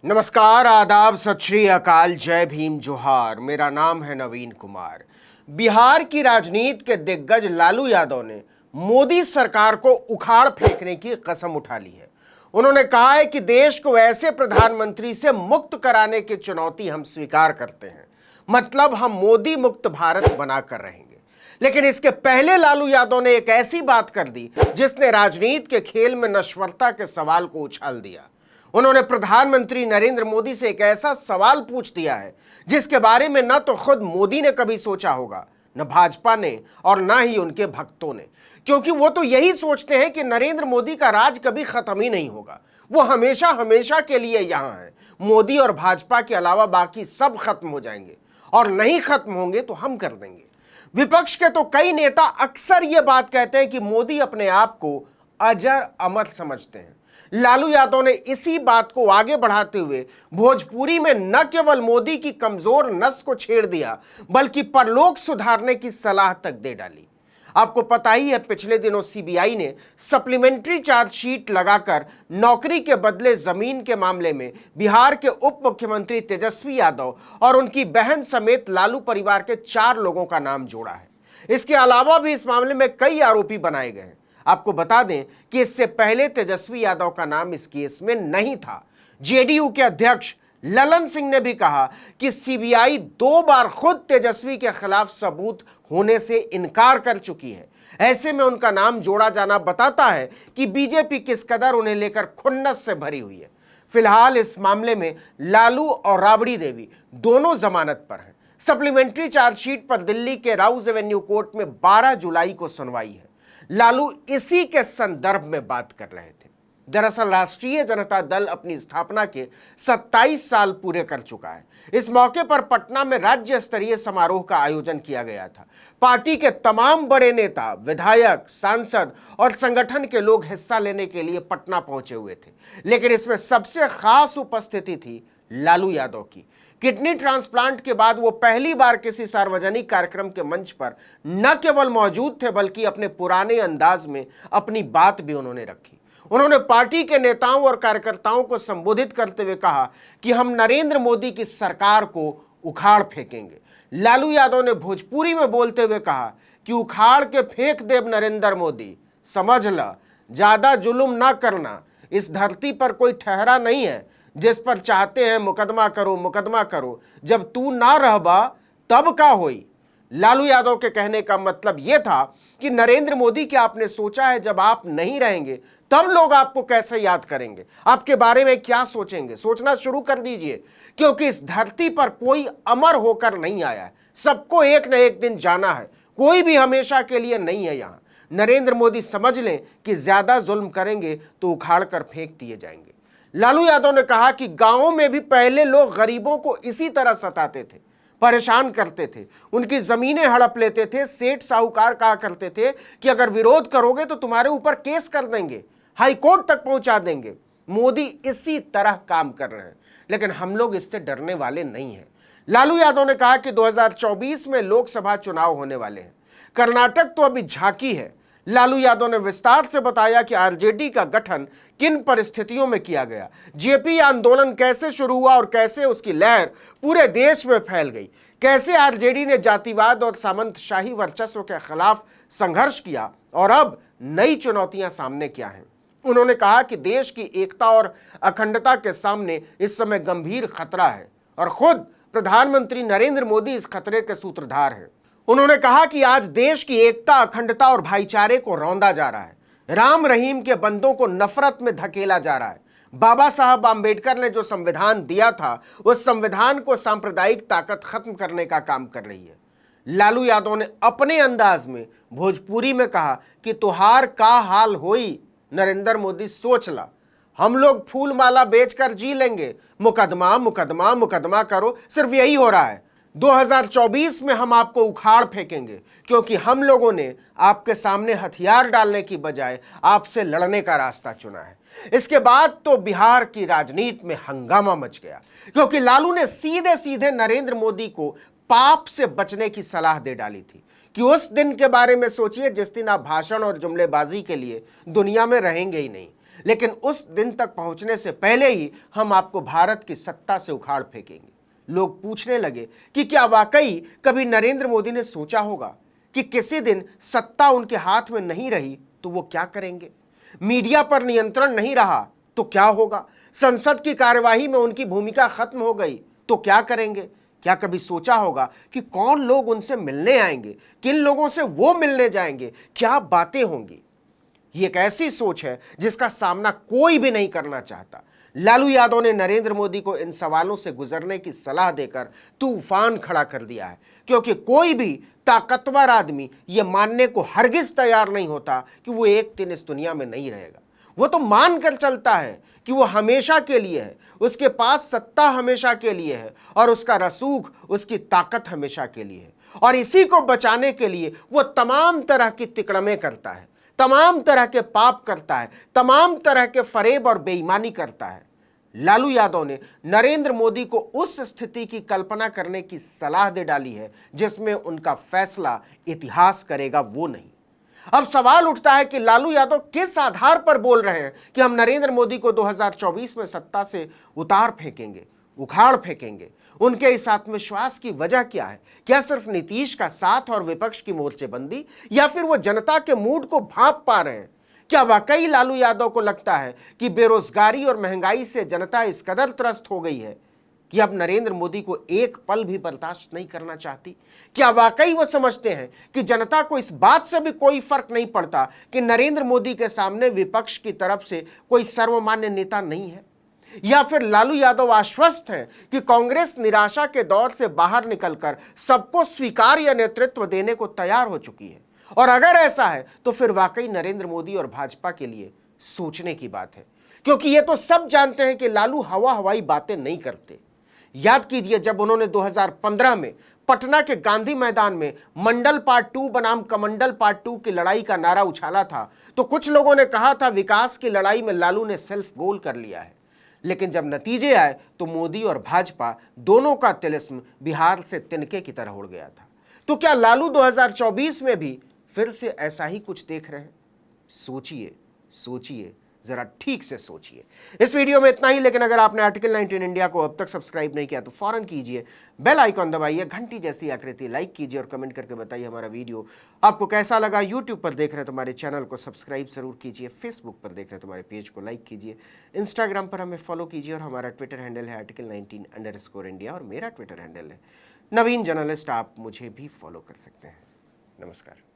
नमस्कार, आदाब, सत श्री अकाल, जय भीम, जोहार। मेरा नाम है नवीन कुमार। बिहार की राजनीति के दिग्गज लालू यादव ने मोदी सरकार को उखाड़ फेंकने की कसम उठा ली है। उन्होंने कहा है कि देश को ऐसे प्रधानमंत्री से मुक्त कराने की चुनौती हम स्वीकार करते हैं, मतलब हम मोदी मुक्त भारत बनाकर रहेंगे। लेकिन इसके पहले लालू यादव ने एक ऐसी बात कर दी जिसने राजनीति के खेल में नश्वरता के सवाल को उछाल दिया। उन्होंने प्रधानमंत्री नरेंद्र मोदी से एक ऐसा सवाल पूछ दिया है जिसके बारे में न तो खुद मोदी ने कभी सोचा होगा, न भाजपा ने और न ही उनके भक्तों ने, क्योंकि वो तो यही सोचते हैं कि नरेंद्र मोदी का राज कभी खत्म ही नहीं होगा। वो हमेशा हमेशा के लिए यहां है। मोदी और भाजपा के अलावा बाकी सब खत्म हो जाएंगे और नहीं खत्म होंगे तो हम कर देंगे। विपक्ष के तो कई नेता अक्सर ये बात कहते हैं कि मोदी अपने आप को अजर अमर समझते हैं। लालू यादव ने इसी बात को आगे बढ़ाते हुए भोजपुरी में न केवल मोदी की कमजोर नस को छेड़ दिया, बल्कि परलोक सुधारने की सलाह तक दे डाली। आपको पता ही है, पिछले दिनों सीबीआई ने सप्लीमेंट्री चार्जशीट लगाकर नौकरी के बदले जमीन के मामले में बिहार के उप मुख्यमंत्री तेजस्वी यादव और उनकी बहन समेत लालू परिवार के 4 लोगों का नाम जोड़ा है। इसके अलावा भी इस मामले में कई आरोपी बनाए गए हैं। आपको बता दें कि इससे पहले तेजस्वी यादव का नाम इस केस में नहीं था। जेडीयू के अध्यक्ष ललन सिंह ने भी कहा कि सीबीआई 2 बार खुद तेजस्वी के खिलाफ सबूत होने से इनकार कर चुकी है। ऐसे में उनका नाम जोड़ा जाना बताता है कि बीजेपी किस कदर उन्हें लेकर खुन्नस से भरी हुई है। फिलहाल इस मामले में लालू और राबड़ी देवी दोनों जमानत पर हैं। सप्लीमेंट्री चार्जशीट पर दिल्ली के राउज एवेन्यू कोर्ट में 12 जुलाई को सुनवाई है। लालू इसी के संदर्भ में बात कर रहे थे। दरअसल राष्ट्रीय जनता दल अपनी स्थापना के 27 साल पूरे कर चुका है। इस मौके पर पटना में राज्य स्तरीय समारोह का आयोजन किया गया था। पार्टी के तमाम बड़े नेता, विधायक, सांसद और संगठन के लोग हिस्सा लेने के लिए पटना पहुंचे हुए थे, लेकिन इसमें सबसे खास उपस्थिति थी लालू यादव की। किडनी ट्रांसप्लांट के बाद वो पहली बार किसी सार्वजनिक कार्यक्रम के मंच पर न केवल मौजूद थे, बल्कि अपने पुराने अंदाज में अपनी बात भी उन्होंने रखी। उन्होंने पार्टी के नेताओं और कार्यकर्ताओं को संबोधित करते हुए कहा कि हम नरेंद्र मोदी की सरकार को उखाड़ फेंकेंगे। लालू यादव ने भोजपुरी में बोलते हुए कहा कि उखाड़ के फेंक देव नरेंद्र मोदी, समझ ला, ज्यादा जुल्म ना करना। इस धरती पर कोई ठहरा नहीं है जिस पर चाहते हैं मुकदमा करो मुकदमा करो, जब तू ना रहबा तब का होई। लालू यादव के कहने का मतलब यह था कि नरेंद्र मोदी, क्या आपने सोचा है जब आप नहीं रहेंगे तब लोग आपको कैसे याद करेंगे, आपके बारे में क्या सोचेंगे? सोचना शुरू कर दीजिए, क्योंकि इस धरती पर कोई अमर होकर नहीं आया है। सबको एक न एक दिन जाना है, कोई भी हमेशा के लिए नहीं है यहाँ। नरेंद्र मोदी समझ लें कि ज्यादा जुल्म करेंगे तो उखाड़ कर फेंक दिए जाएंगे। लालू यादव ने कहा कि गांवों में भी पहले लोग गरीबों को इसी तरह सताते थे, परेशान करते थे, उनकी जमीनें हड़प लेते थे। सेठ साहूकार कहा करते थे कि अगर विरोध करोगे तो तुम्हारे ऊपर केस कर देंगे, हाई कोर्ट तक पहुंचा देंगे। मोदी इसी तरह काम कर रहे हैं, लेकिन हम लोग इससे डरने वाले नहीं हैं। लालू यादव ने कहा कि 2024 में लोकसभा चुनाव होने वाले हैं। कर्नाटक तो अभी झांकी है। लालू यादव ने विस्तार से बताया कि आरजेडी का गठन किन परिस्थितियों में किया गया, जेपी आंदोलन कैसे शुरू हुआ और कैसे उसकी लहर पूरे देश में फैल गई, कैसे आरजेडी ने जातिवाद और सामंतशाही वर्चस्व के खिलाफ संघर्ष किया और अब नई चुनौतियां सामने क्या हैं। उन्होंने कहा कि देश की एकता और अखंडता के सामने इस समय गंभीर खतरा है और खुद प्रधानमंत्री नरेंद्र मोदी इस खतरे के सूत्रधार हैं। उन्होंने कहा कि आज देश की एकता, अखंडता और भाईचारे को रौंदा जा रहा है। राम रहीम के बंदों को नफरत में धकेला जा रहा है। बाबा साहब आंबेडकर ने जो संविधान दिया था, उस संविधान को सांप्रदायिक ताकत खत्म करने का काम कर रही है। लालू यादव ने अपने अंदाज में भोजपुरी में कहा कि तुहार का हाल होई नरेंद्र मोदी, सोच ला, हम लोग फूल माला बेचकर जी लेंगे, मुकदमा मुकदमा मुकदमा करो, सिर्फ यही हो रहा है। 2024 में हम आपको उखाड़ फेंकेंगे, क्योंकि हम लोगों ने आपके सामने हथियार डालने की बजाय आपसे लड़ने का रास्ता चुना है। इसके बाद तो बिहार की राजनीति में हंगामा मच गया, क्योंकि लालू ने सीधे सीधे नरेंद्र मोदी को पाप से बचने की सलाह दे डाली थी कि उस दिन के बारे में सोचिए जिस दिन आप भाषण और जुमलेबाजी के लिए दुनिया में रहेंगे ही नहीं। लेकिन उस दिन तक पहुंचने से पहले ही हम आपको भारत की सत्ता से उखाड़ फेंकेंगे। लोग पूछने लगे कि क्या वाकई कभी नरेंद्र मोदी ने सोचा होगा कि किसी दिन सत्ता उनके हाथ में नहीं रही तो वो क्या करेंगे? मीडिया पर नियंत्रण नहीं रहा तो क्या होगा? संसद की कार्यवाही में उनकी भूमिका खत्म हो गई तो क्या करेंगे? क्या कभी सोचा होगा कि कौन लोग उनसे मिलने आएंगे, किन लोगों से वो मिलने जाएंगे, क्या बातें होंगी? ये एक ऐसी सोच है जिसका सामना कोई भी नहीं करना चाहता। लालू यादव ने नरेंद्र मोदी को इन सवालों से गुजरने की सलाह देकर तूफान खड़ा कर दिया है, क्योंकि कोई भी ताकतवर आदमी यह मानने को हरगिज तैयार नहीं होता कि वो एक दिन इस दुनिया में नहीं रहेगा। वो तो मान कर चलता है कि वो हमेशा के लिए है, उसके पास सत्ता हमेशा के लिए है और उसका रसूख, उसकी ताकत हमेशा के लिए है। और इसी को बचाने के लिए वो तमाम तरह की तिकड़में करता है, तमाम तरह के पाप करता है, तमाम तरह के फरेब और बेईमानी करता है। लालू यादव ने नरेंद्र मोदी को उस स्थिति की कल्पना करने की सलाह दे डाली है जिसमें उनका फैसला इतिहास करेगा, वो नहीं। अब सवाल उठता है कि लालू यादव किस आधार पर बोल रहे हैं कि हम नरेंद्र मोदी को 2024 में सत्ता से उतार फेंकेंगे, उखाड़ फेंकेंगे। उनके इस आत्मविश्वास की वजह क्या है? क्या सिर्फ नीतीश का साथ और विपक्ष की मोर्चेबंदी, या फिर वो जनता के मूड को भांप पा रहे हैं? क्या वाकई लालू यादव को लगता है कि बेरोजगारी और महंगाई से जनता इस कदर त्रस्त हो गई है कि अब नरेंद्र मोदी को एक पल भी बर्दाश्त नहीं करना चाहती? क्या वाकई वो समझते हैं कि जनता को इस बात से भी कोई फर्क नहीं पड़ता कि नरेंद्र मोदी के सामने विपक्ष की तरफ से कोई सर्वमान्य नेता नहीं है? या फिर लालू यादव आश्वस्त हैं कि कांग्रेस निराशा के दौर से बाहर निकलकर सबको स्वीकार्य नेतृत्व देने को तैयार हो चुकी है? और अगर ऐसा है तो फिर वाकई नरेंद्र मोदी और भाजपा के लिए सोचने की बात है, क्योंकि ये तो सब जानते हैं कि लालू हवा हवाई बातें नहीं करते। याद कीजिए, जब उन्होंने 2015 में पटना के गांधी मैदान में मंडल पार्ट 2 बनाम कमंडल पार्ट 2 की लड़ाई का नारा उछाला था तो कुछ लोगों ने कहा था विकास की लड़ाई में लालू ने सेल्फ गोल कर लिया है। लेकिन जब नतीजे आए तो मोदी और भाजपा दोनों का तिलिस्म बिहार से तिनके की तरह उड़ गया था। तो क्या लालू 2024 में भी फिर से ऐसा ही कुछ देख रहे हैं? सोचिए, सोचिए, जरा ठीक से सोचिए। इस वीडियो में इतना ही, लेकिन अगर आपने आर्टिकल 19 इंडिया को अब तक सब्सक्राइब नहीं किया तो फौरन कीजिए, बेल आइकॉन दबाइए, घंटी जैसी आकृति लाइक कीजिए और कमेंट करके बताइए हमारा वीडियो आपको कैसा लगा। यूट्यूब पर देख रहे हैं तो हमारे चैनल को सब्सक्राइब जरूर कीजिए, फेसबुक पर देख रहे हैं तो हमारे पेज को लाइक कीजिए, इंस्टाग्राम पर हमें फॉलो कीजिए और हमारा ट्विटर हैंडल है article19_India और मेरा ट्विटर हैंडल है नवीन जर्नलिस्ट। आप मुझे भी फॉलो कर सकते हैं। नमस्कार।